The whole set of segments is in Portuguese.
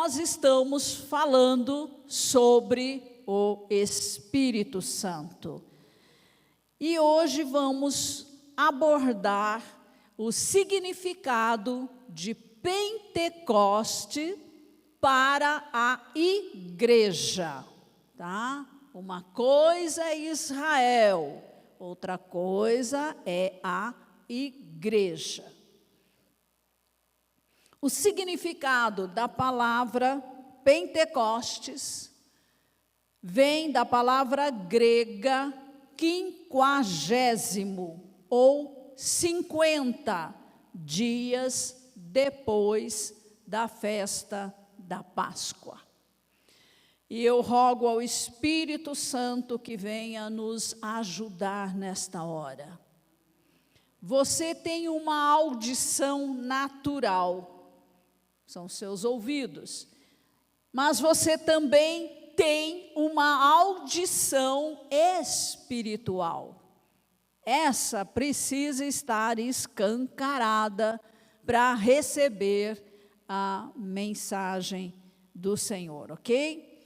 nós estamos falando sobre o Espírito Santo. E hoje vamos abordar o significado de Pentecoste para a igreja, tá? Uma coisa é Israel, outra coisa é a igreja. O significado da palavra Pentecostes vem da palavra grega quinquagésimo, ou 50 dias depois da festa da Páscoa. E eu rogo ao Espírito Santo que venha nos ajudar nesta hora. Você tem uma audição natural, são seus ouvidos, mas você também tem uma audição espiritual. Essa precisa estar escancarada para receber a mensagem do Senhor, ok?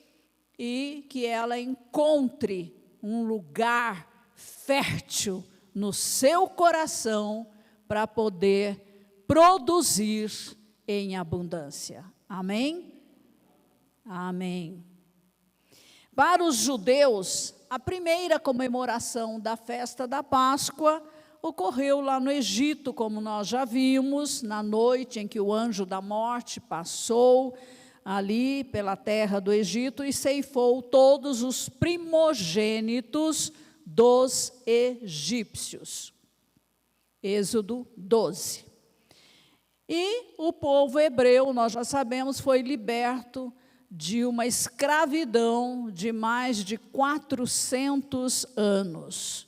E que ela encontre um lugar fértil no seu coração para poder produzir em abundância. Amém? Amém. Para os judeus, a primeira comemoração da festa da Páscoa ocorreu lá no Egito, como nós já vimos, na noite em que o anjo da morte passou ali pela terra do Egito e ceifou todos os primogênitos dos egípcios. Êxodo 12. E o povo hebreu, nós já sabemos, foi liberto de uma escravidão de mais de 400 anos.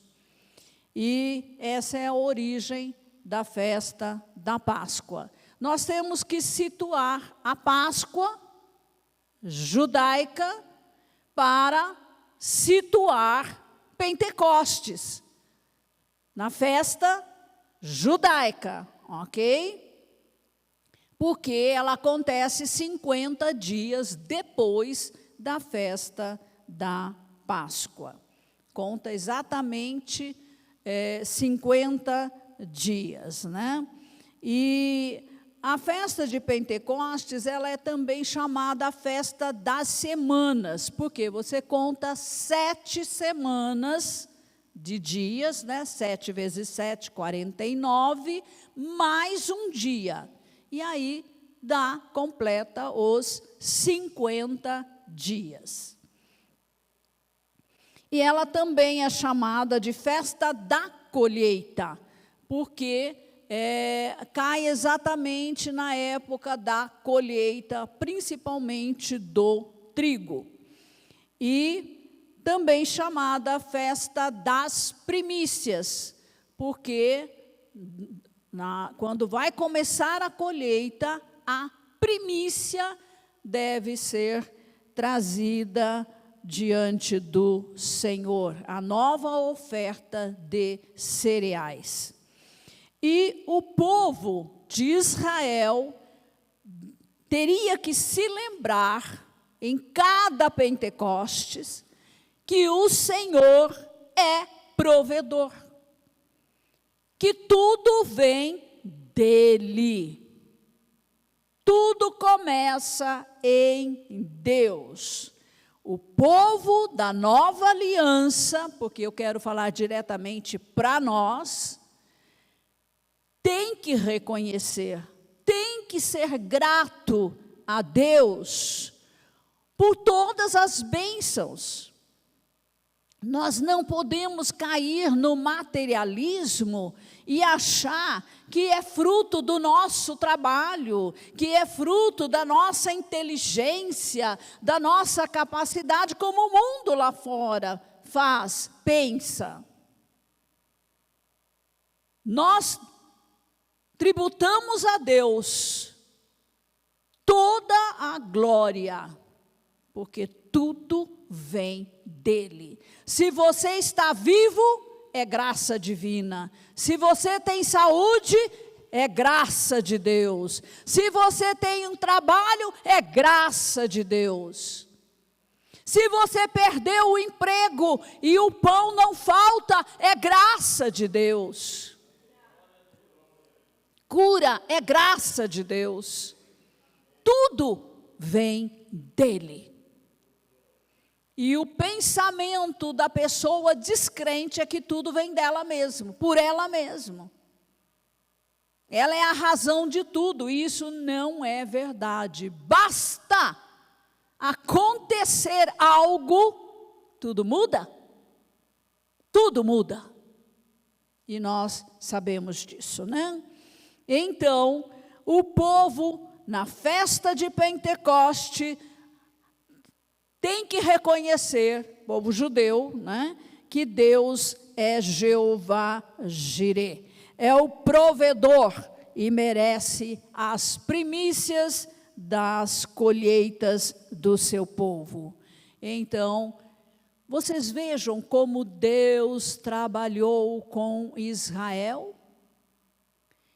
E essa é a origem da festa da Páscoa. Nós temos que situar a Páscoa judaica para situar Pentecostes na festa judaica, ok? Porque ela acontece 50 dias depois da festa da Páscoa. Conta exatamente 50 dias, né? E a festa de Pentecostes, ela é também chamada a festa das semanas, porque você conta 7 semanas de dias, né? 7 vezes 7, 49, mais um dia. E aí completa os 50 dias. E ela também é chamada de festa da colheita, porque cai exatamente na época da colheita, principalmente do trigo. E também chamada festa das primícias, porque quando vai começar a colheita, a primícia deve ser trazida diante do Senhor, a nova oferta de cereais. E o povo de Israel teria que se lembrar, em cada Pentecostes, que o Senhor é provedor, que tudo vem dele. Tudo começa em Deus. O povo da nova aliança, porque eu quero falar diretamente para nós, tem que reconhecer, tem que ser grato a Deus por todas as bênçãos. Nós não podemos cair no materialismo e achar que é fruto do nosso trabalho, que é fruto da nossa inteligência, da nossa capacidade, como o mundo lá fora faz, pensa. Nós tributamos a Deus toda a glória, porque tudo vem dele. Se você está vivo, é graça divina. Se você tem saúde, é graça de Deus. Se você tem um trabalho, é graça de Deus. Se você perdeu o emprego e o pão não falta, é graça de Deus. Cura é graça de Deus. Tudo vem dele. E o pensamento da pessoa descrente é que tudo vem dela mesma, por ela mesma. Ela é a razão de tudo, e isso não é verdade. Basta acontecer algo, tudo muda. Tudo muda. E nós sabemos disso, né? Então, o povo, na festa de Pentecoste, tem que reconhecer, povo judeu, né, que Deus é Jeová Jireh, é o provedor e merece as primícias das colheitas do seu povo. Então, vocês vejam como Deus trabalhou com Israel,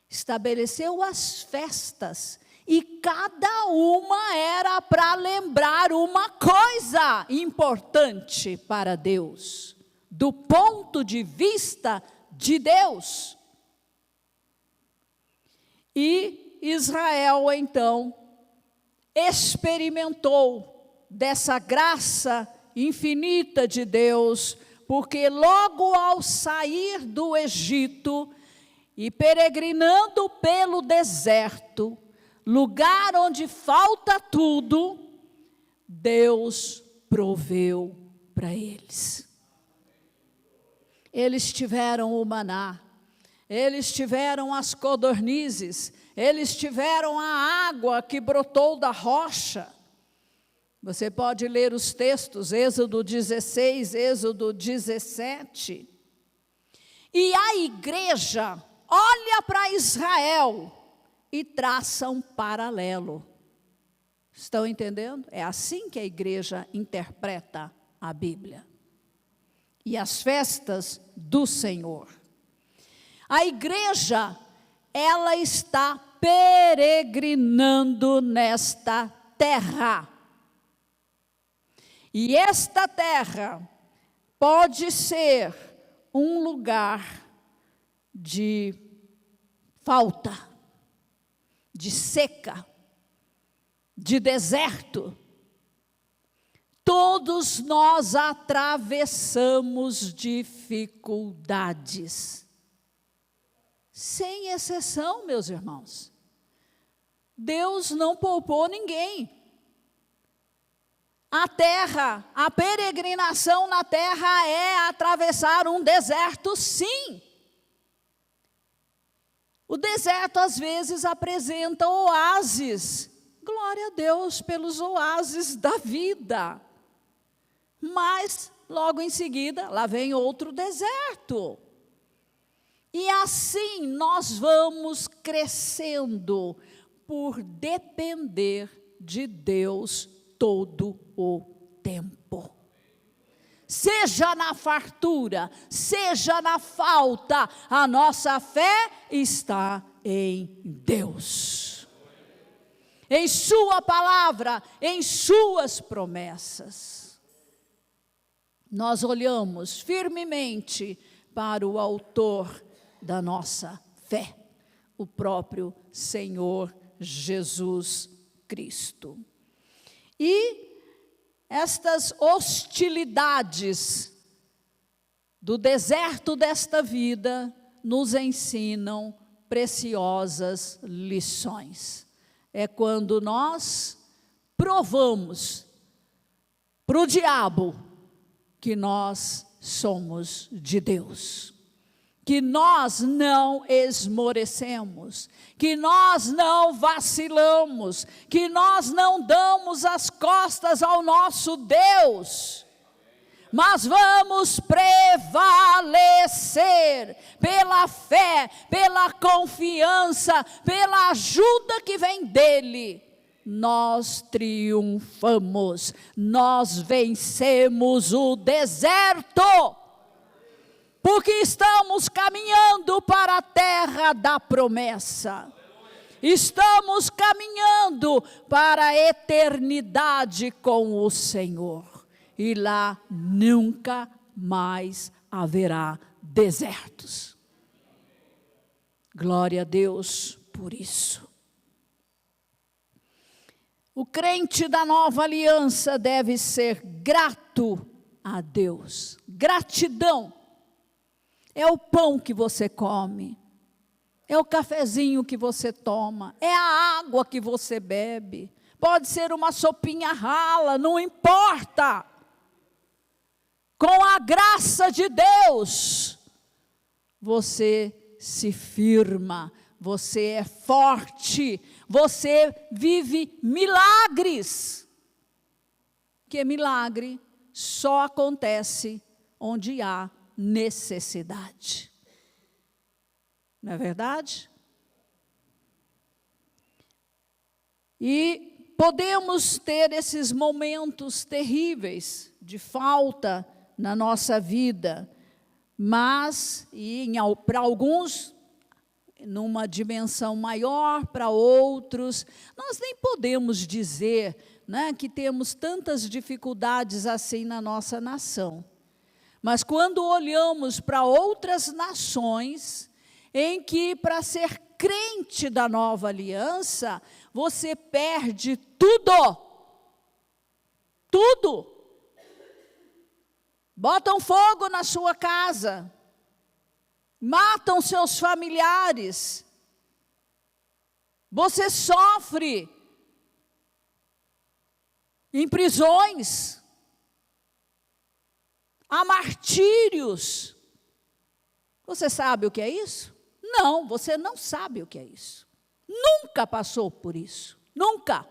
estabeleceu as festas, e cada uma era para lembrar uma coisa importante para Deus, do ponto de vista de Deus. E Israel, então, experimentou dessa graça infinita de Deus, porque logo ao sair do Egito e peregrinando pelo deserto, lugar onde falta tudo, Deus proveu para eles. Eles tiveram o maná, eles tiveram as codornizes, eles tiveram a água que brotou da rocha. Você pode ler os textos, Êxodo 16, Êxodo 17. E a igreja olha para Israel e traça um paralelo. Estão entendendo? É assim que a igreja interpreta a Bíblia. E as festas do Senhor. A igreja, ela está peregrinando nesta terra. E esta terra pode ser um lugar de falta, de seca, de deserto. Todos nós atravessamos dificuldades. Sem exceção, meus irmãos. Deus não poupou ninguém. A terra, a peregrinação na terra é atravessar um deserto, sim. O deserto às vezes apresenta oásis. Glória a Deus pelos oásis da vida. Mas logo em seguida, lá vem outro deserto. E assim nós vamos crescendo por depender de Deus todo o tempo. Seja na fartura, seja na falta, a nossa fé está em Deus. Em sua palavra, em suas promessas. Nós olhamos firmemente para o autor da nossa fé, o próprio Senhor Jesus Cristo. E estas hostilidades do deserto desta vida nos ensinam preciosas lições. É quando nós provamos para o diabo que nós somos de Deus. Que nós não esmorecemos, que nós não vacilamos, que nós não damos as costas ao nosso Deus, mas vamos prevalecer pela fé, pela confiança, pela ajuda que vem dEle. Nós triunfamos, nós vencemos o deserto. porque estamos caminhando para a terra da promessa. Estamos caminhando para a eternidade com o Senhor. E lá nunca mais haverá desertos. Glória a Deus por isso. O crente da nova aliança deve ser grato a Deus. Gratidão é o pão que você come, é o cafezinho que você toma, é a água que você bebe. Pode ser uma sopinha rala, não importa. Com a graça de Deus, você se firma, você é forte, você vive milagres. Porque milagre só acontece onde há necessidade. Não é verdade? E podemos ter esses momentos terríveis de falta na nossa vida, mas, para alguns, numa dimensão maior, para outros, nós nem podemos dizer, né, que temos tantas dificuldades assim na nossa nação. Mas quando olhamos para outras nações, em que para ser crente da nova aliança, você perde tudo. Tudo. Botam fogo na sua casa, matam seus familiares, você sofre em prisões, há martírios. Você sabe o que é isso? Não, você não sabe o que é isso. Nunca passou por isso, nunca.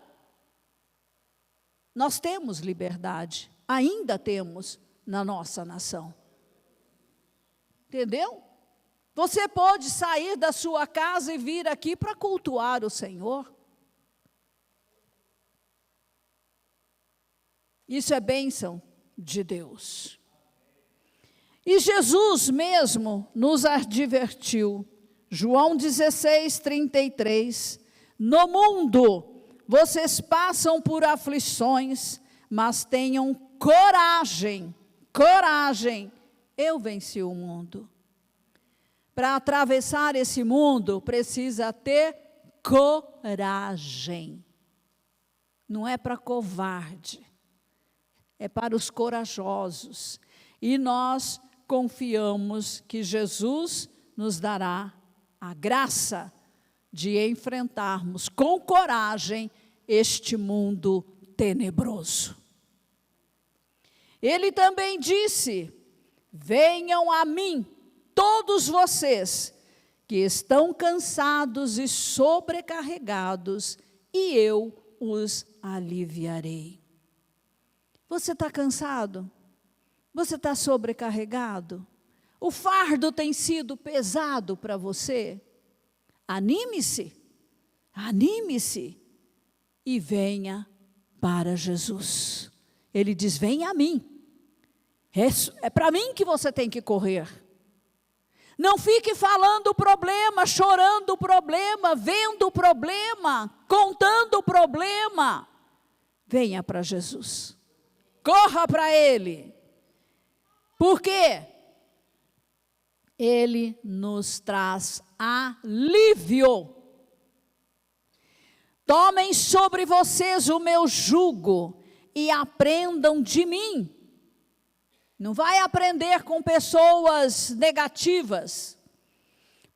Nós temos liberdade, ainda temos na nossa nação. Entendeu? Você pode sair da sua casa e vir aqui para cultuar o Senhor. Isso é bênção de Deus. E Jesus mesmo nos advertiu, João 16:33, no mundo vocês passam por aflições, mas tenham coragem, coragem, eu venci o mundo. Para atravessar esse mundo, precisa ter coragem. Não é para covarde, é para os corajosos. E nós confiamos que Jesus nos dará a graça de enfrentarmos com coragem este mundo tenebroso. Ele também disse: venham a mim, todos vocês que estão cansados e sobrecarregados, e eu os aliviarei. Você está cansado? Você está sobrecarregado? O fardo tem sido pesado para você? Anime-se, anime-se e venha para Jesus. Ele diz: venha a mim. É para mim que você tem que correr. Não fique falando o problema, chorando o problema, vendo o problema, contando o problema. Venha para Jesus. Corra para Ele. Por quê? Ele nos traz alívio. Tomem sobre vocês o meu jugo e aprendam de mim. Não vai aprender com pessoas negativas,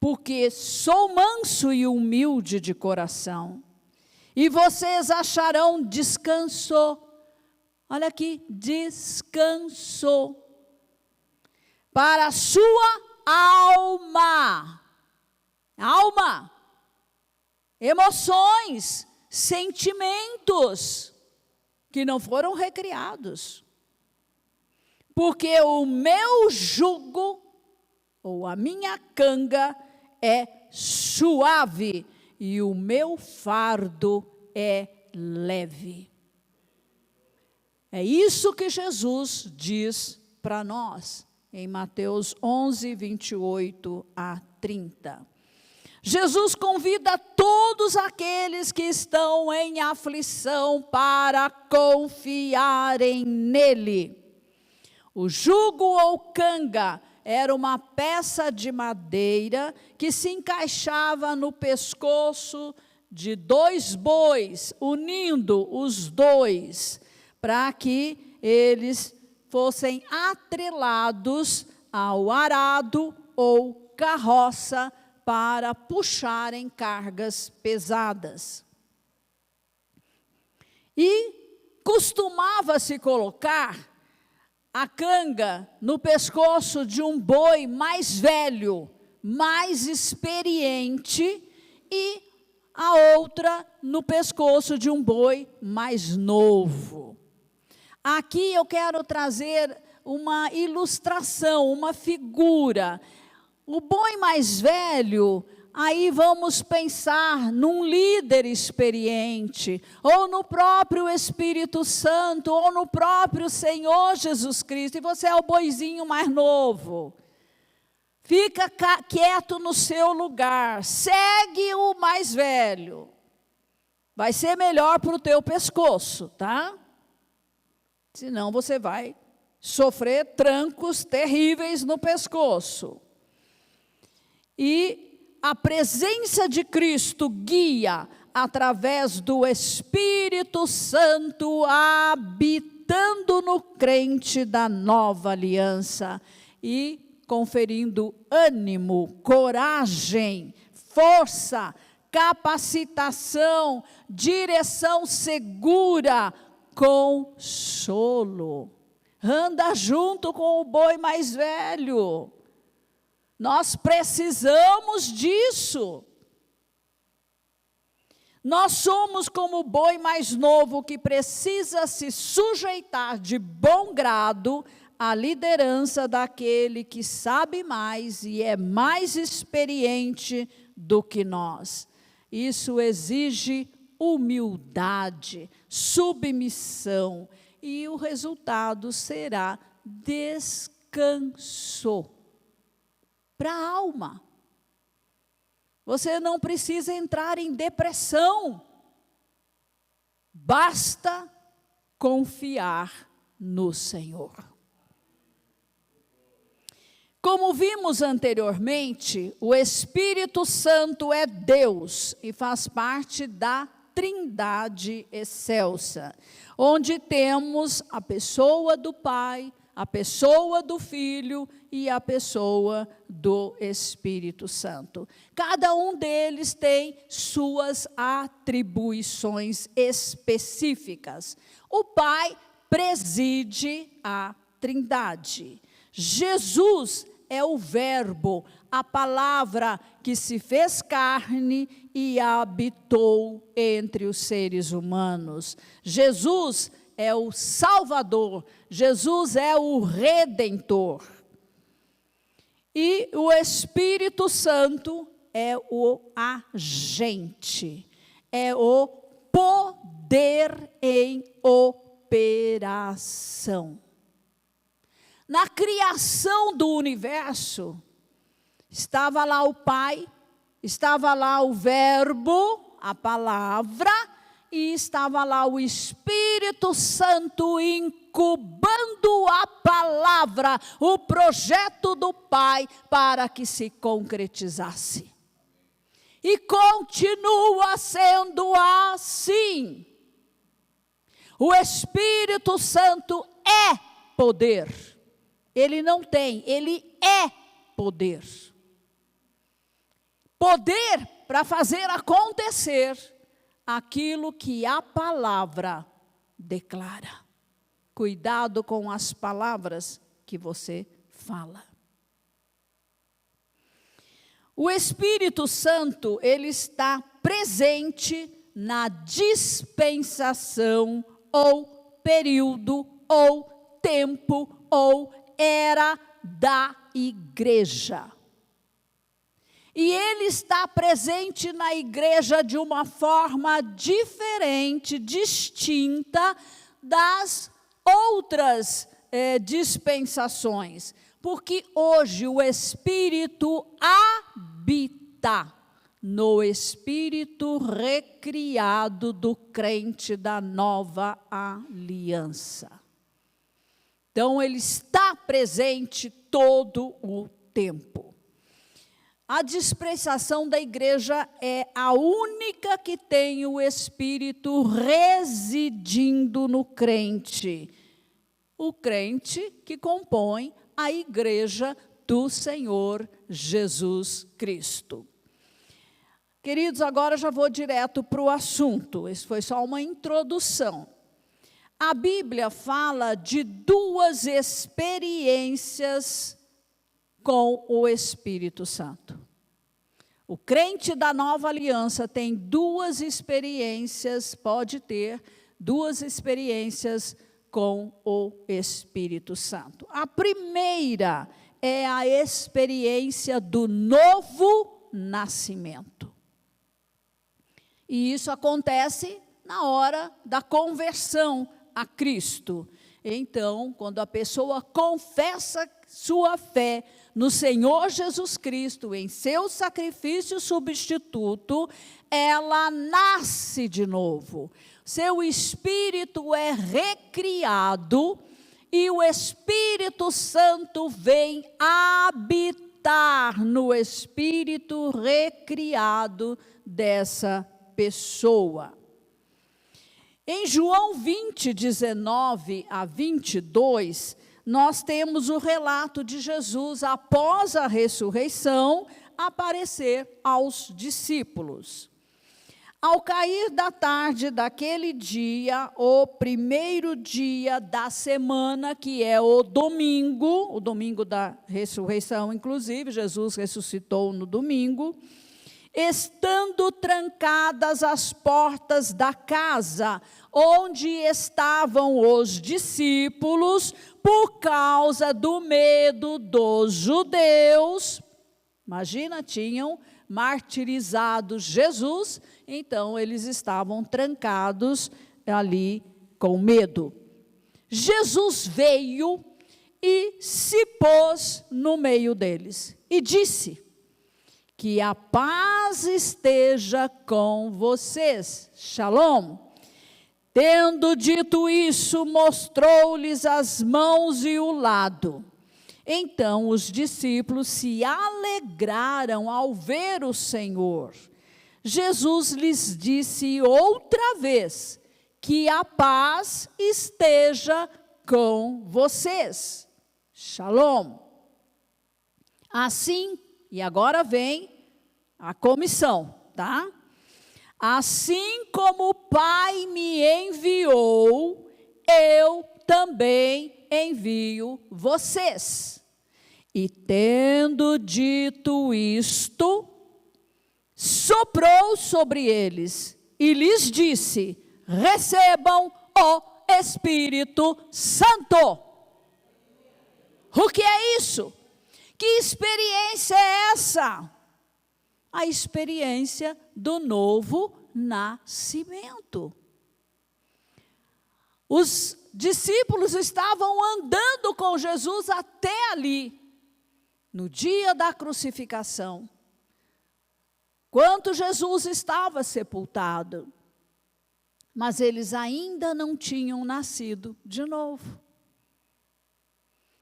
porque sou manso e humilde de coração, e vocês acharão descanso. Olha aqui, descanso para a sua alma. Alma, emoções, sentimentos que não foram recriados. Porque o meu jugo, ou a minha canga, é suave e o meu fardo é leve. É isso que Jesus diz para nós. em Mateus 11, 28 a 30. Jesus convida todos aqueles que estão em aflição para confiarem nele. O jugo ou canga era uma peça de madeira que se encaixava no pescoço de 2 bois, unindo os dois, para que eles fossem atrelados ao arado ou carroça para puxarem cargas pesadas. E costumava-se colocar a canga no pescoço de um boi mais velho, mais experiente, e a outra no pescoço de um boi mais novo. Aqui eu quero trazer uma ilustração, uma figura. O boi mais velho, aí vamos pensar num líder experiente, ou no próprio Espírito Santo, ou no próprio Senhor Jesus Cristo, e você é o boizinho mais novo. Fica quieto no seu lugar, segue o mais velho. Vai ser melhor para o teu pescoço, tá? Senão você vai sofrer trancos terríveis no pescoço. E a presença de Cristo guia através do Espírito Santo habitando no crente da nova aliança e conferindo ânimo, coragem, força, capacitação, direção segura, consolo. Anda junto com o boi mais velho. Nós precisamos disso. Nós somos como o boi mais novo que precisa se sujeitar de bom grado à liderança daquele que sabe mais e é mais experiente do que nós. Isso exige humildade, submissão, e o resultado será descanso para a alma. Você não precisa entrar em depressão, basta confiar no Senhor. Como vimos anteriormente, o Espírito Santo é Deus e faz parte da Trindade excelsa, onde temos a pessoa do Pai, a pessoa do Filho e a pessoa do Espírito Santo. Cada um deles tem suas atribuições específicas. O Pai preside a Trindade. Jesus é o Verbo, a palavra que se fez carne e habitou entre os seres humanos. Jesus é o Salvador, Jesus é o Redentor. E o Espírito Santo é o agente, é o poder em operação. Na criação do universo, estava lá o Pai, estava lá o Verbo, a palavra, e estava lá o Espírito Santo incubando a palavra, o projeto do Pai para que se concretizasse. E continua sendo assim. O Espírito Santo é poder. Ele não tem, ele é poder. Poder para fazer acontecer aquilo que a palavra declara. Cuidado com as palavras que você fala. O Espírito Santo, ele está presente na dispensação, ou período, ou tempo, ou era da igreja. E ele está presente na igreja de uma forma diferente, distinta das outras dispensações. Porque hoje o Espírito habita no espírito recriado do crente da nova aliança. Então, ele está presente todo o tempo. A dispensação da igreja é a única que tem o Espírito residindo no crente. O crente que compõe a igreja do Senhor Jesus Cristo. Queridos, agora já vou direto para o assunto. Isso foi só uma introdução. A Bíblia fala de duas experiências com o Espírito Santo. O crente da nova aliança tem duas experiências, pode ter duas experiências com o Espírito Santo. A primeira é a experiência do novo nascimento. E isso acontece na hora da conversão a Cristo. Então, quando a pessoa confessa sua fé no Senhor Jesus Cristo, em seu sacrifício substituto, ela nasce de novo. Seu espírito é recriado e o Espírito Santo vem habitar no espírito recriado dessa pessoa. Em João 20, 19 a 22, nós temos o relato de Jesus, após a ressurreição, aparecer aos discípulos. Ao cair da tarde daquele dia, o primeiro dia da semana, que é o domingo da ressurreição, inclusive, Jesus ressuscitou no domingo, estando trancadas as portas da casa, onde estavam os discípulos, por causa do medo dos judeus. Imagina, tinham martirizado Jesus, então eles estavam trancados ali com medo. Jesus veio e se pôs no meio deles e disse: que a paz esteja com vocês. Shalom. Tendo dito isso, mostrou-lhes as mãos e o lado. Então os discípulos se alegraram ao ver o Senhor. Jesus lhes disse outra vez: que a paz esteja com vocês. Shalom. Assim, e agora vem a comissão, tá? Assim como o Pai me enviou, eu também envio vocês. E tendo dito isto, soprou sobre eles e lhes disse: recebam o Espírito Santo. O que é isso? Que experiência é essa? A experiência do novo nascimento. Os discípulos estavam andando com Jesus até ali, no dia da crucificação, quando Jesus estava sepultado, mas eles ainda não tinham nascido de novo.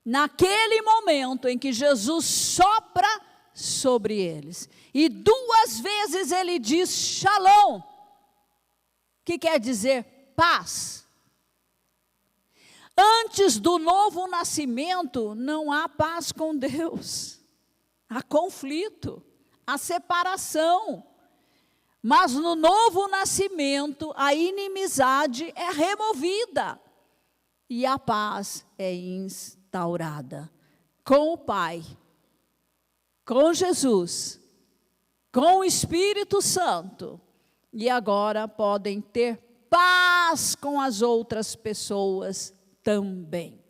Naquele momento em que Jesus sopra sobre eles, e duas vezes ele diz shalom, que quer dizer paz. Antes do novo nascimento, não há paz com Deus, há conflito, há separação. Mas no novo nascimento, a inimizade é removida e a paz é instaurada com o Pai, com Jesus, com o Espírito Santo. E agora podem ter paz com as outras pessoas também.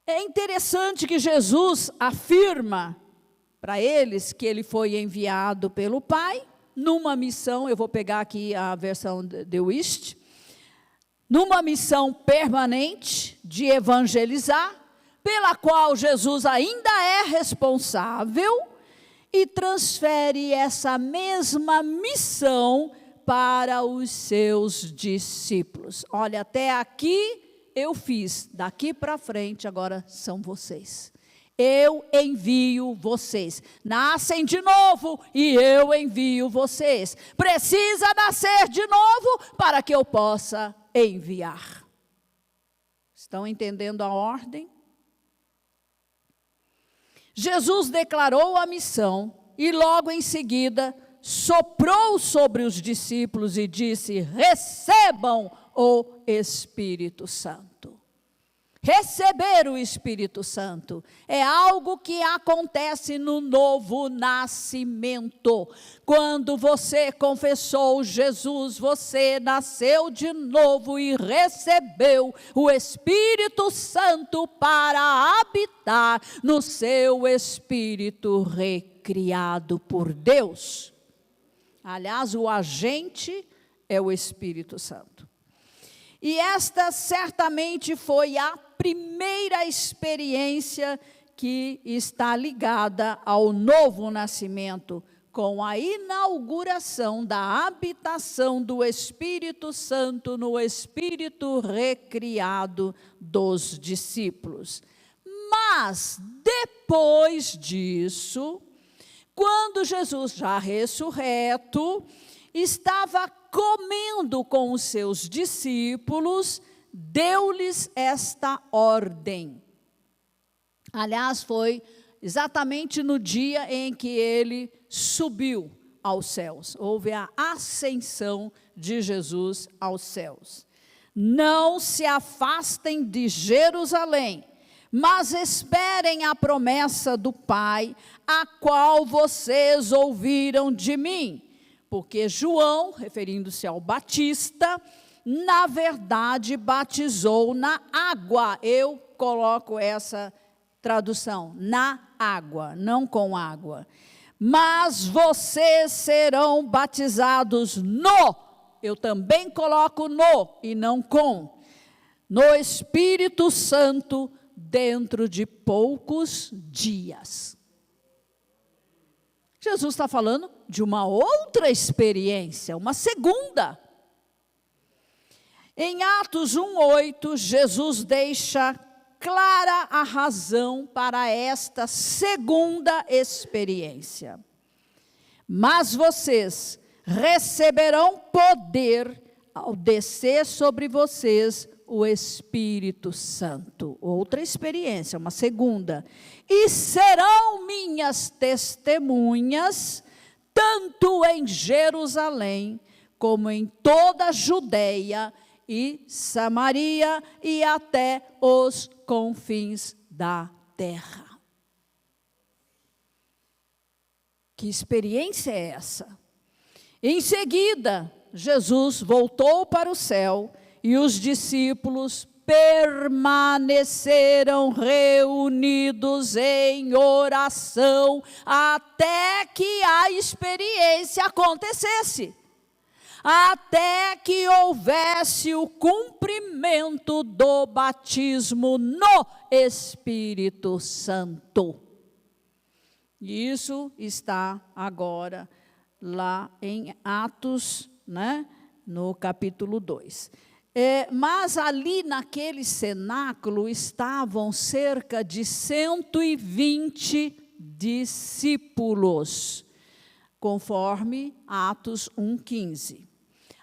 É interessante que Jesus afirma para eles que ele foi enviado pelo Pai numa missão, eu vou pegar aqui a versão de Wuest, numa missão permanente de evangelizar, pela qual Jesus ainda é responsável, e transfere essa mesma missão para os seus discípulos. Olha, até aqui eu fiz, daqui para frente agora são vocês. Eu envio vocês. Nascem de novo e eu envio vocês. Precisa nascer de novo para que eu possa enviar. Estão entendendo a ordem? Jesus declarou a missão e logo em seguida soprou sobre os discípulos e disse: recebam o Espírito Santo. Receber o Espírito Santo é algo que acontece no novo nascimento. Quando você confessou Jesus, você nasceu de novo e recebeu o Espírito Santo para habitar no seu espírito recriado por Deus. Aliás, o agente é o Espírito Santo. E esta certamente foi a primeira experiência que está ligada ao novo nascimento, com a inauguração da habitação do Espírito Santo no espírito recriado dos discípulos. Mas, depois disso, quando Jesus, já ressurreto, estava comendo com os seus discípulos, deu-lhes esta ordem. Aliás, foi exatamente no dia em que ele subiu aos céus. Houve a ascensão de Jesus aos céus. Não se afastem de Jerusalém, mas esperem a promessa do Pai, a qual vocês ouviram de mim. Porque João, referindo-se ao Batista, na verdade batizou na água. Eu coloco essa tradução, na água, não com água. Mas vocês serão batizados no, eu também coloco no e não com, no Espírito Santo dentro de poucos dias. Jesus está falando de uma outra experiência, uma segunda. Em Atos 1:8, Jesus deixa clara a razão para esta segunda experiência. Mas vocês receberão poder ao descer sobre vocês o Espírito Santo. Outra experiência, uma segunda. E serão minhas testemunhas, tanto em Jerusalém, como em toda a Judeia e Samaria e até os confins da terra. Que experiência é essa? Em seguida, Jesus voltou para o céu e os discípulos permaneceram reunidos em oração até que a experiência acontecesse. Até que houvesse o cumprimento do batismo no Espírito Santo. E isso está agora lá em Atos, né, no capítulo 2. Mas ali naquele cenáculo estavam cerca de 120 discípulos, conforme Atos 1:15.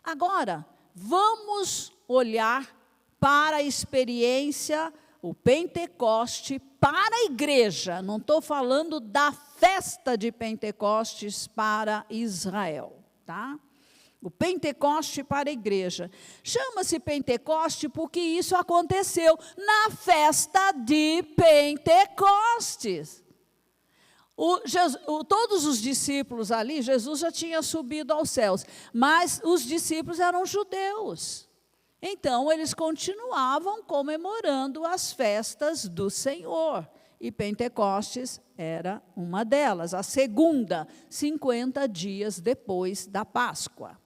Agora, vamos olhar para a experiência, o Pentecoste, para a igreja. Não estou falando da festa de Pentecostes para Israel, tá? O Pentecoste para a igreja. Chama-se Pentecoste porque isso aconteceu na festa de Pentecostes. Todos os discípulos ali, Jesus já tinha subido aos céus, mas os discípulos eram judeus. Então, eles continuavam comemorando as festas do Senhor. E Pentecostes era uma delas, a segunda, 50 dias depois da Páscoa.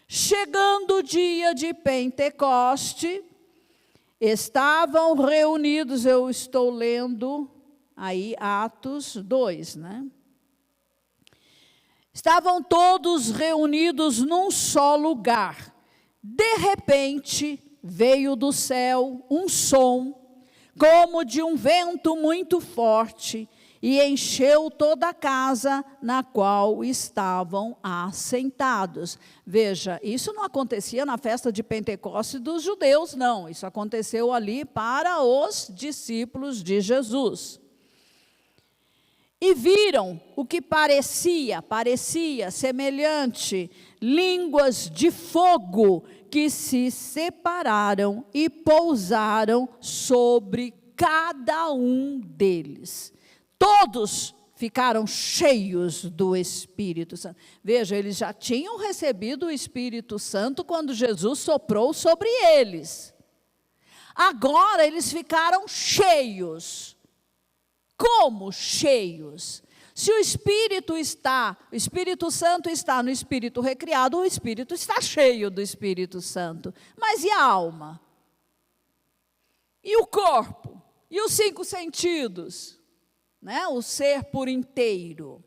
Chegando o dia de Pentecoste, Estavam reunidos, eu estou lendo aí Atos 2, né? Estavam todos reunidos num só lugar. De repente, veio do céu um som, como de um vento muito forte, e encheu toda a casa na qual estavam assentados. Veja, isso não acontecia na festa de Pentecostes dos judeus, não. Isso aconteceu ali para os discípulos de Jesus. E viram o que parecia semelhante, línguas de fogo que se separaram e pousaram sobre cada um deles. Todos ficaram cheios do Espírito Santo. Veja, eles já tinham recebido o Espírito Santo quando Jesus soprou sobre eles. Agora eles ficaram cheios. Como cheios? Se o Espírito Santo está no Espírito recriado, o Espírito está cheio do Espírito Santo. Mas e a alma? E o corpo? E os 5 sentidos? Né? O ser por inteiro.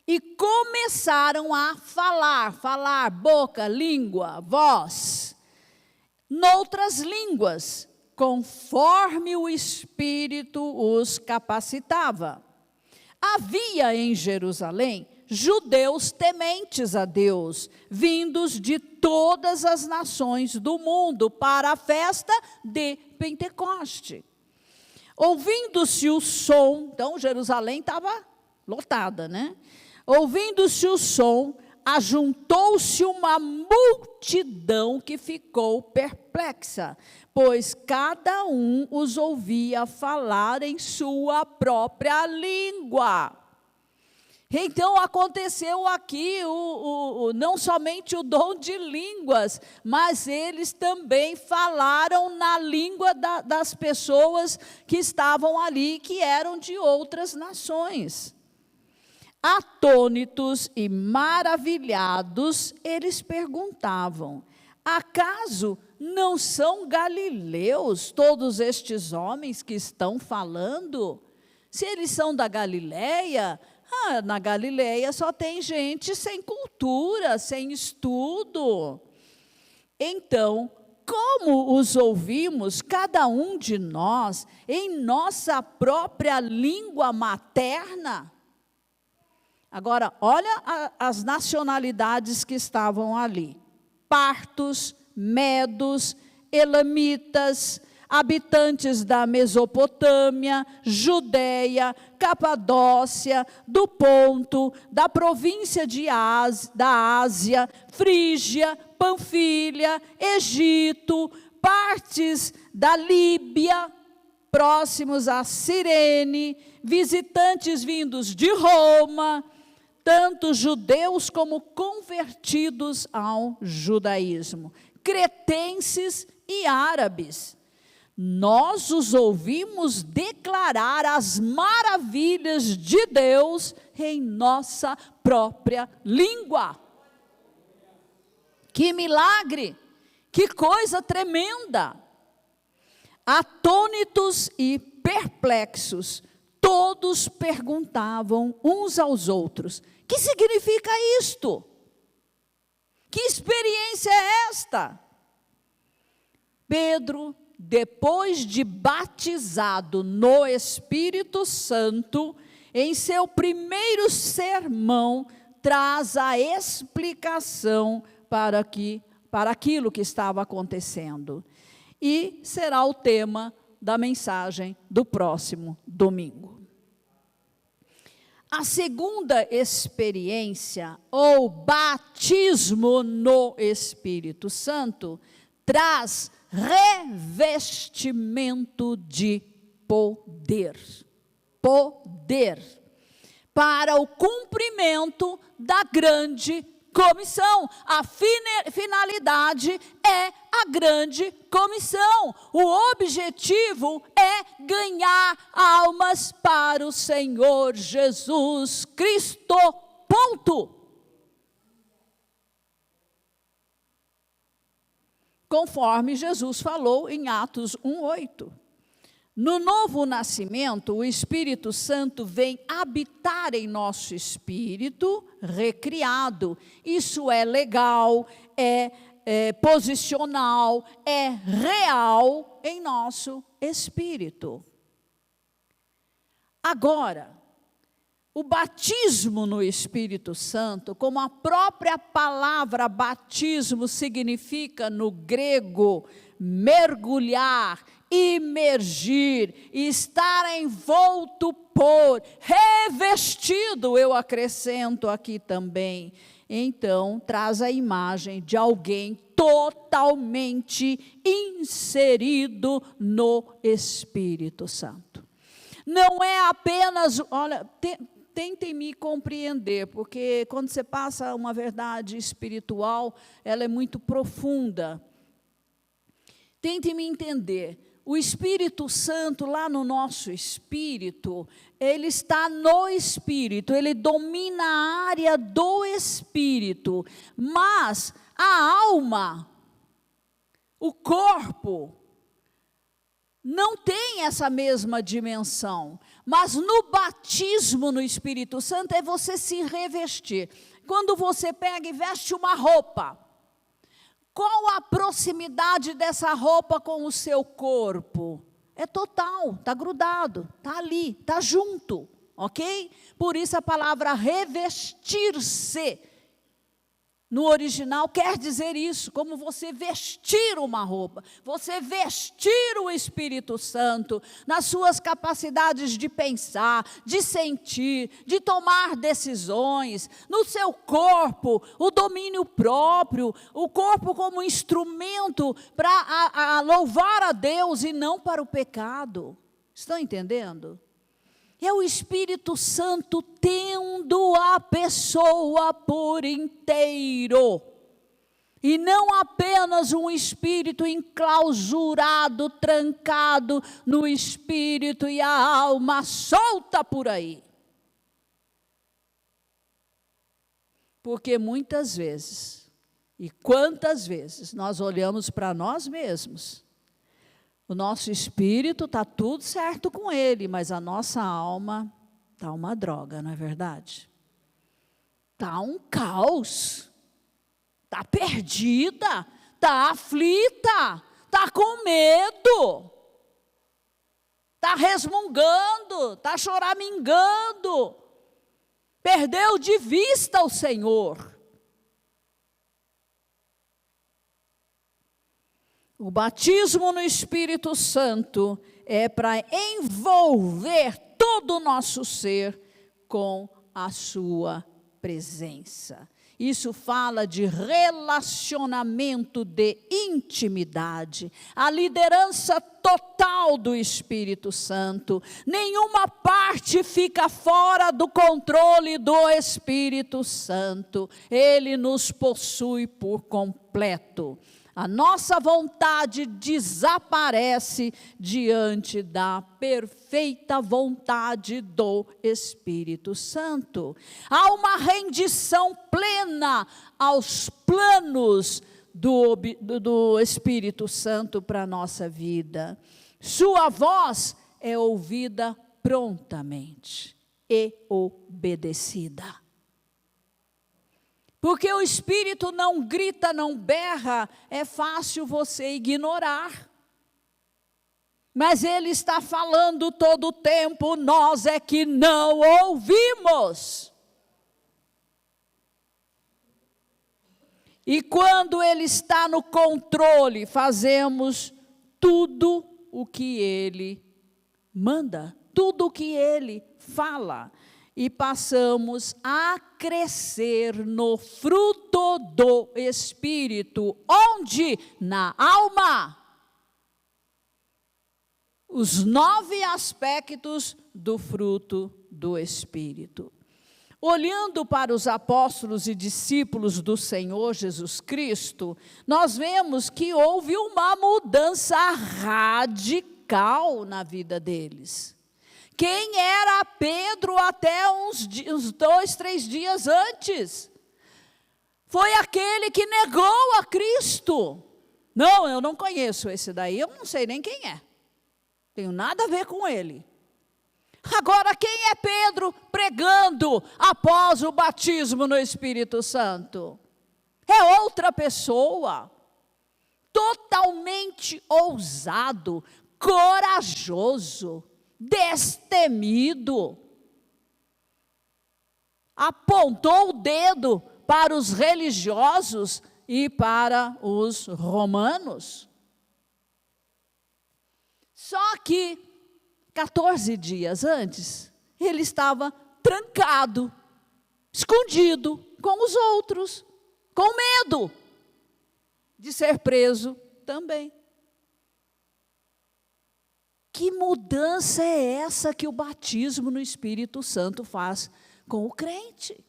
E começaram a falar, boca, língua, voz, noutras línguas, conforme o Espírito os capacitava. Havia em Jerusalém judeus tementes a Deus, vindos de todas as nações do mundo para a festa de Pentecoste. Ouvindo-se o som, então Jerusalém estava lotada, né? Ouvindo-se o som, ajuntou-se uma multidão que ficou perplexa, pois cada um os ouvia falar em sua própria língua. Então aconteceu aqui não somente o dom de línguas, mas eles também falaram na língua das pessoas que estavam ali, que eram de outras nações. Atônitos e maravilhados, eles perguntavam: acaso não são galileus todos estes homens que estão falando? Se eles são da Galileia, na Galileia só tem gente sem cultura, sem estudo. Então, como os ouvimos, cada um de nós, em nossa própria língua materna? Agora, olha as nacionalidades que estavam ali: partos, medos, elamitas, habitantes da Mesopotâmia, Judeia, Capadócia, do Ponto, da província da Ásia, Frígia, Panfilha, Egito, partes da Líbia, próximos a Cirene, visitantes vindos de Roma, tanto judeus como convertidos ao judaísmo, cretenses e árabes. Nós os ouvimos declarar as maravilhas de Deus em nossa própria língua. Que milagre! Que coisa tremenda! Atônitos e perplexos, todos perguntavam uns aos outros: que significa isto? Que experiência é esta? Pedro, depois de batizado no Espírito Santo, em seu primeiro sermão, traz a explicação para aquilo que estava acontecendo. E será o tema da mensagem do próximo domingo. A segunda experiência, ou batismo no Espírito Santo, traz revestimento de poder. Poder. Para o cumprimento da grande comissão. A finalidade é a grande comissão. O objetivo é ganhar almas para o Senhor Jesus Cristo. Ponto. conforme Jesus falou em Atos 1:8. No novo nascimento, o Espírito Santo vem habitar em nosso espírito recriado. Isso é legal, é posicional, é real em nosso espírito. Agora, o batismo no Espírito Santo, como a própria palavra batismo significa no grego mergulhar, imergir, estar envolto por, revestido, eu acrescento aqui também. Então, traz a imagem de alguém totalmente inserido no Espírito Santo. Não é apenas, olha, tentem me compreender, porque quando você passa uma verdade espiritual, ela é muito profunda. Tentem me entender. O Espírito Santo, lá no nosso espírito, ele está no espírito, ele domina a área do espírito, mas a alma, o corpo, não tem essa mesma dimensão. Mas no batismo no Espírito Santo é você se revestir. Quando você pega e veste uma roupa, qual a proximidade dessa roupa com o seu corpo? É total, está grudado, está ali, está junto, ok? Por isso a palavra revestir-se, no original quer dizer isso, como você vestir uma roupa, você vestir o Espírito Santo nas suas capacidades de pensar, de sentir, de tomar decisões, no seu corpo, o domínio próprio, o corpo como instrumento para louvar a Deus e não para o pecado. Estão entendendo? É o Espírito Santo tendo a pessoa por inteiro. E não apenas um espírito enclausurado, trancado no espírito e a alma solta por aí. Porque muitas vezes, e quantas vezes, nós olhamos para nós mesmos. O nosso espírito está tudo certo com ele, mas a nossa alma está uma droga, não é verdade? Está um caos, está perdida, está aflita, está com medo, está resmungando, está choramingando, perdeu de vista o Senhor. O batismo no Espírito Santo é para envolver todo o nosso ser com a sua presença. Isso fala de relacionamento de intimidade, a liderança total do Espírito Santo. Nenhuma parte fica fora do controle do Espírito Santo. Ele nos possui por completo. A nossa vontade desaparece diante da perfeita vontade do Espírito Santo. Há uma rendição plena aos planos do Espírito Santo para a nossa vida. Sua voz é ouvida prontamente e obedecida. Porque o Espírito não grita, não berra, é fácil você ignorar. Mas ele está falando todo o tempo, nós é que não ouvimos. E quando ele está no controle, fazemos tudo o que ele manda, tudo o que ele fala. E passamos a crescer no fruto do Espírito. Onde? Na alma. Os 9 aspectos do fruto do Espírito. Olhando para os apóstolos e discípulos do Senhor Jesus Cristo, nós vemos que houve uma mudança radical na vida deles. Quem era Pedro até uns 2, 3 dias antes? Foi aquele que negou a Cristo. Não, eu não conheço esse daí, eu não sei nem quem é. Tenho nada a ver com ele. Agora, quem é Pedro pregando após o batismo no Espírito Santo? É outra pessoa, totalmente ousado, corajoso, destemido. Apontou o dedo para os religiosos e para os romanos. Só que 14 dias antes, ele estava trancado, escondido com os outros, com medo de ser preso também. Que mudança é essa que o batismo no Espírito Santo faz com o crente?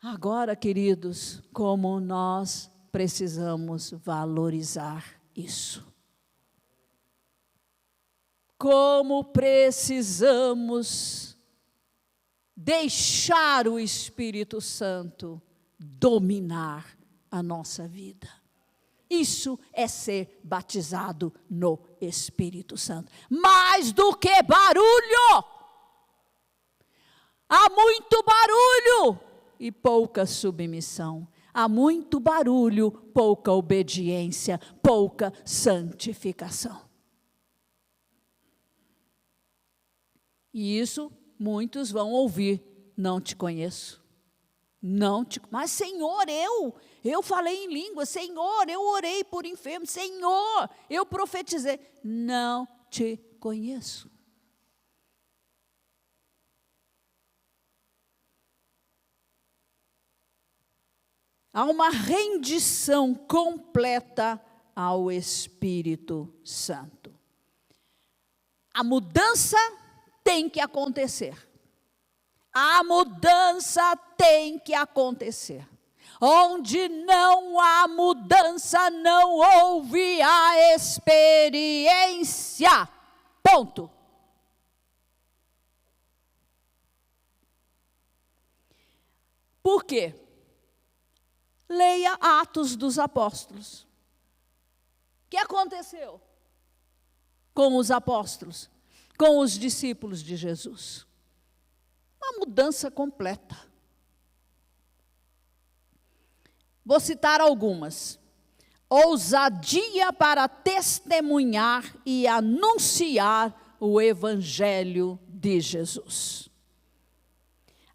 Agora, queridos, como nós precisamos valorizar isso. Como precisamos deixar o Espírito Santo dominar a nossa vida. Isso é ser batizado no Espírito Santo. Mais do que barulho. Há muito barulho e pouca submissão. Há muito barulho, pouca obediência, pouca santificação. E isso muitos vão ouvir: não te conheço. Mas Senhor, eu falei em língua, Senhor, eu orei por enfermos, Senhor, eu profetizei. Não te conheço. Há uma rendição completa ao Espírito Santo. A mudança tem que acontecer. A mudança tem que acontecer. Onde não há mudança, não houve a experiência. Ponto. Por quê? Leia Atos dos Apóstolos. O que aconteceu com os apóstolos, com os discípulos de Jesus? Uma mudança completa. Vou citar algumas. Ousadia para testemunhar e anunciar o Evangelho de Jesus.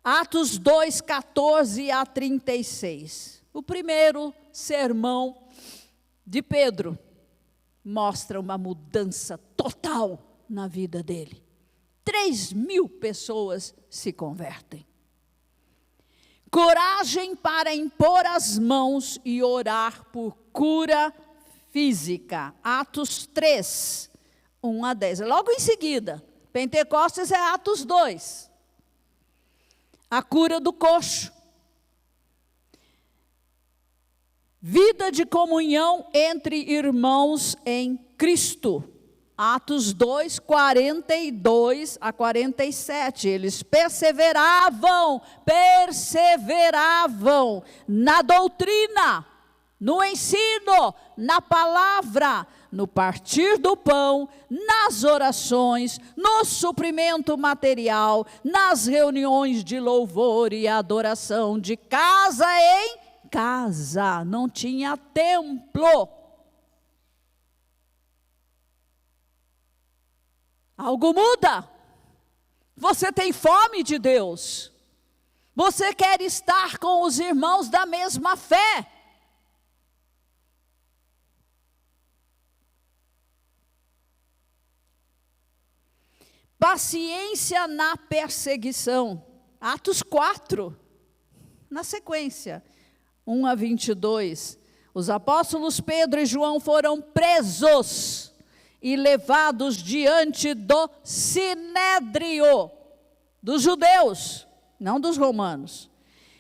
Atos 2, 14 a 36. O primeiro sermão de Pedro mostra uma mudança total na vida dele. 3.000 pessoas se convertem. Coragem para impor as mãos e orar por cura física. Atos 3, 1 a 10. Logo em seguida, Pentecostes é Atos 2. A cura do coxo. Vida de comunhão entre irmãos em Cristo. Atos 2, 42 a 47. Eles perseveravam na doutrina, no ensino, na palavra, no partir do pão, nas orações, no suprimento material, nas reuniões de louvor e adoração, de casa em casa. Não tinha templo. Algo muda. Você tem fome de Deus. Você quer estar com os irmãos da mesma fé. Paciência na perseguição. Atos 4, na sequência, 1 a 22. Os apóstolos Pedro e João foram presos e levados diante do sinédrio dos judeus, não dos romanos.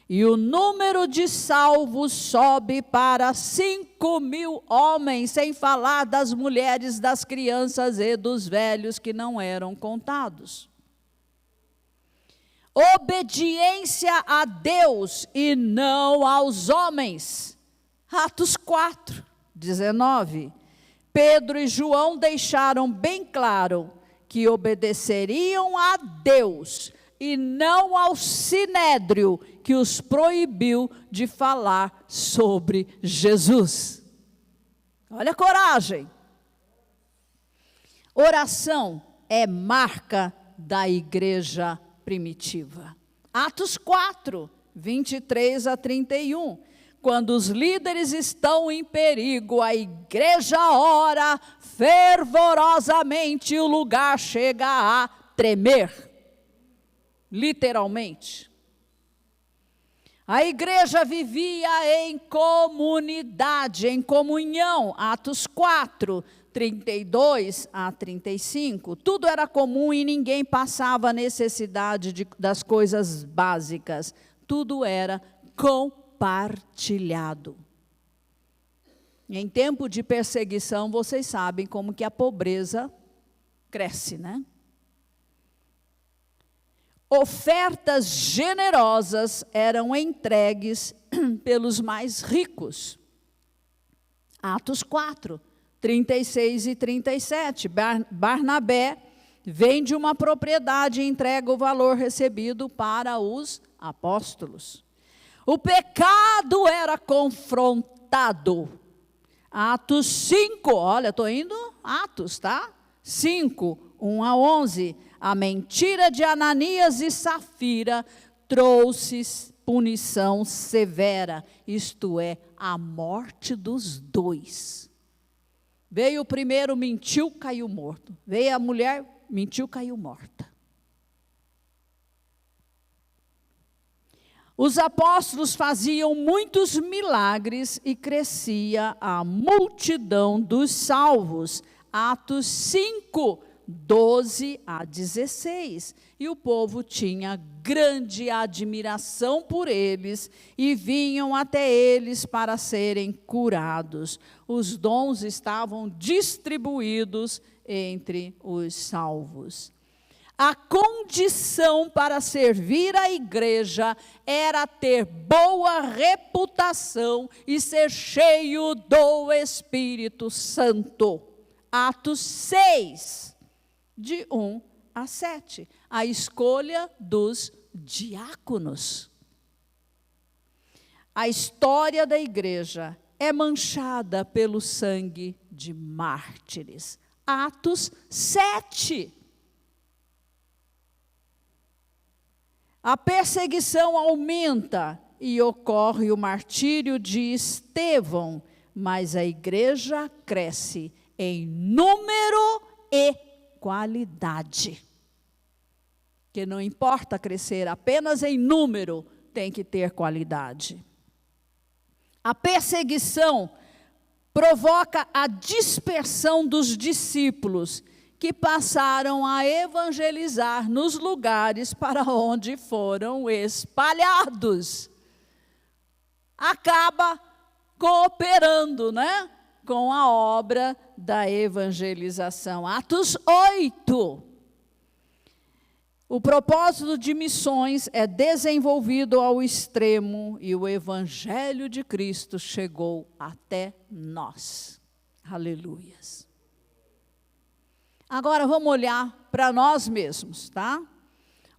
E o número de salvos sobe para 5.000 homens, sem falar das mulheres, das crianças e dos velhos que não eram contados. Obediência a Deus e não aos homens. Atos 4, 19. Pedro e João deixaram bem claro que obedeceriam a Deus e não ao sinédrio que os proibiu de falar sobre Jesus. Olha a coragem. Oração é marca da igreja primitiva. Atos 4, 23 a 31. Quando os líderes estão em perigo, a igreja ora fervorosamente e o lugar chega a tremer. Literalmente. A igreja vivia em comunidade, em comunhão. Atos 4, 32 a 35. Tudo era comum e ninguém passava necessidade das coisas básicas. Tudo era compartilhado. Em tempo de perseguição, vocês sabem como que a pobreza cresce, né? Ofertas generosas eram entregues pelos mais ricos. Atos 4, 36 e 37. Barnabé vende uma propriedade e entrega o valor recebido para os apóstolos. O pecado era confrontado. Atos 5, olha, estou indo, Atos, tá? 5, 1 a 11. A mentira de Ananias e Safira trouxe punição severa, isto é, a morte dos dois. Veio o primeiro, mentiu, caiu morto. Veio a mulher, mentiu, caiu morta. Os apóstolos faziam muitos milagres e crescia a multidão dos salvos. Atos 5, 12 a 16. E o povo tinha grande admiração por eles e vinham até eles para serem curados. Os dons estavam distribuídos entre os salvos. A condição para servir a igreja era ter boa reputação e ser cheio do Espírito Santo. Atos 6, de 1 a 7. A escolha dos diáconos. A história da igreja é manchada pelo sangue de mártires. Atos 7. A perseguição aumenta e ocorre o martírio de Estevão, mas a igreja cresce em número e qualidade. Que não importa crescer apenas em número, tem que ter qualidade. A perseguição provoca a dispersão dos discípulos, que passaram a evangelizar nos lugares para onde foram espalhados. Acaba cooperando, né, com a obra da evangelização. Atos 8. O propósito de missões é desenvolvido ao extremo e o evangelho de Cristo chegou até nós. Aleluias. Agora vamos olhar para nós mesmos, tá?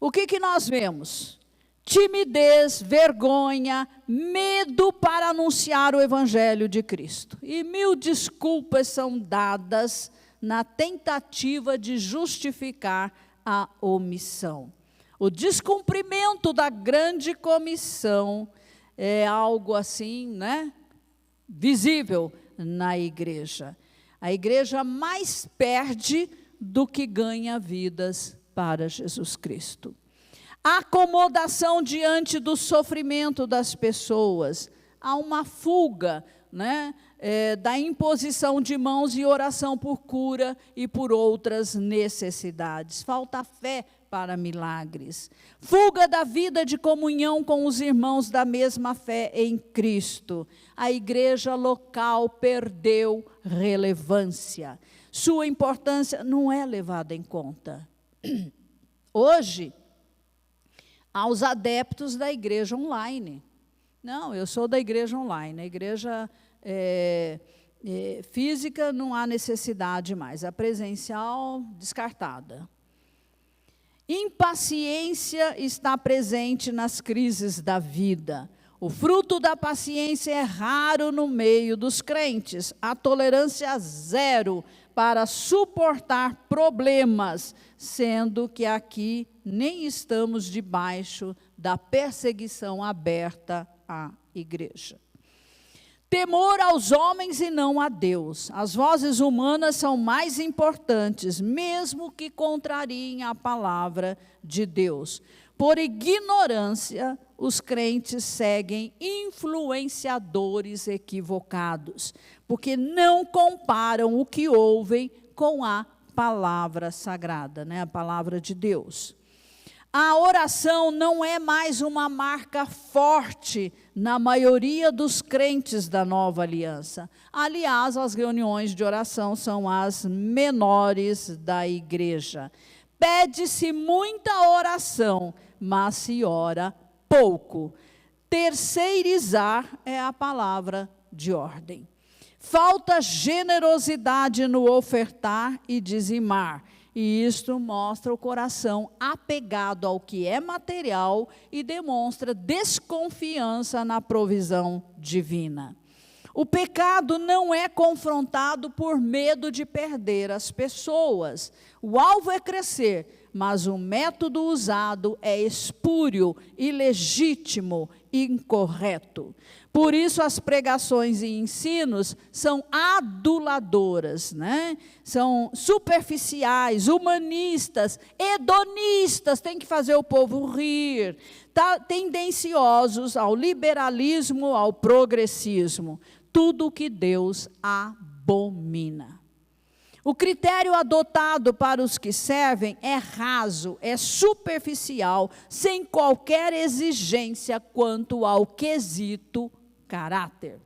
O que nós vemos? Timidez, vergonha, medo para anunciar o Evangelho de Cristo. E 1000 desculpas são dadas na tentativa de justificar a omissão. O descumprimento da grande comissão é algo assim, né? Visível na igreja. A igreja mais perde do que ganha vidas para Jesus Cristo. A acomodação diante do sofrimento das pessoas. Há uma fuga, né, da imposição de mãos e oração por cura e por outras necessidades. Falta fé para milagres. Fuga da vida de comunhão com os irmãos da mesma fé em Cristo. A igreja local perdeu relevância. Sua importância não é levada em conta. Hoje, há os adeptos da igreja online. Não, eu sou da igreja online, a igreja física não há necessidade mais, a presencial descartada. Impaciência está presente nas crises da vida. O fruto da paciência é raro no meio dos crentes. A tolerância zero para suportar problemas, sendo que aqui nem estamos debaixo da perseguição aberta à igreja. Temor aos homens e não a Deus. As vozes humanas são mais importantes, mesmo que contrariem a palavra de Deus. Por ignorância, os crentes seguem influenciadores equivocados, porque não comparam o que ouvem com a palavra sagrada, né? A palavra de Deus. A oração não é mais uma marca forte na maioria dos crentes da nova aliança. Aliás, as reuniões de oração são as menores da igreja. Pede-se muita oração, mas se ora pouco. Terceirizar é a palavra de ordem. Falta generosidade no ofertar e dizimar. E isto mostra o coração apegado ao que é material e demonstra desconfiança na provisão divina. O pecado não é confrontado por medo de perder as pessoas. O alvo é crescer, mas o método usado é espúrio, ilegítimo e incorreto. Por isso as pregações e ensinos são aduladoras, né? São superficiais, humanistas, hedonistas, tem que fazer o povo rir, tendenciosos ao liberalismo, ao progressismo, tudo o que Deus abomina. O critério adotado para os que servem é raso, é superficial, sem qualquer exigência quanto ao quesito caráter.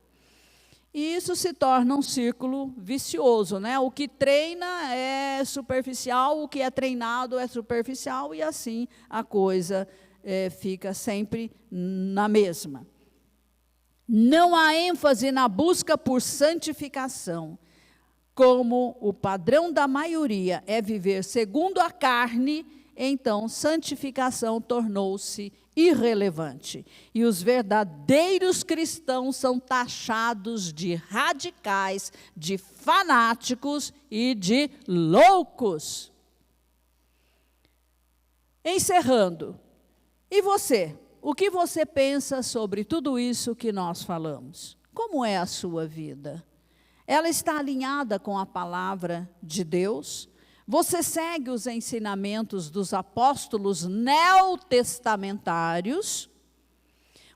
E isso se torna um círculo vicioso, né? O que treina é superficial, o que é treinado é superficial, e assim a coisa fica sempre na mesma. Não há ênfase na busca por santificação. Como o padrão da maioria é viver segundo a carne, então santificação tornou-se irrelevante. E os verdadeiros cristãos são taxados de radicais, de fanáticos e de loucos. Encerrando, e você? O que você pensa sobre tudo isso que nós falamos? Como é a sua vida? Ela está alinhada com a palavra de Deus? Você segue os ensinamentos dos apóstolos neotestamentários?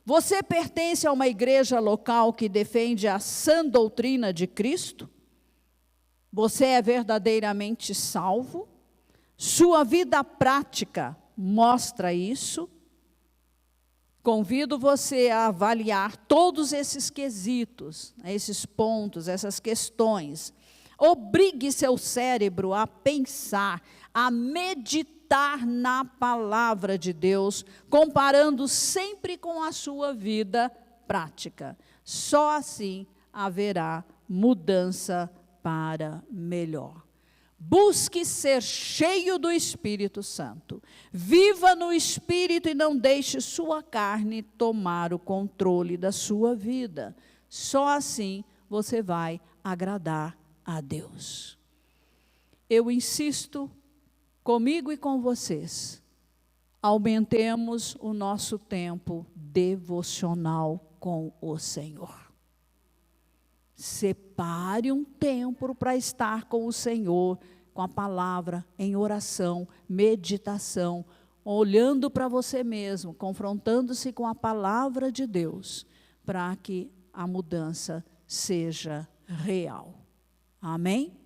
Você pertence a uma igreja local que defende a sã doutrina de Cristo? Você é verdadeiramente salvo? Sua vida prática mostra isso? Convido você a avaliar todos esses quesitos, esses pontos, essas questões. Obrigue seu cérebro a pensar, a meditar na palavra de Deus, comparando sempre com a sua vida prática. Só assim haverá mudança para melhor. Busque ser cheio do Espírito Santo. Viva no Espírito e não deixe sua carne tomar o controle da sua vida. Só assim você vai agradar a Deus. Eu insisto comigo e com vocês. Aumentemos o nosso tempo devocional com o Senhor. Separe um tempo para estar com o Senhor, com a palavra, em oração, meditação, olhando para você mesmo, confrontando-se com a palavra de Deus, para que a mudança seja real. Amém?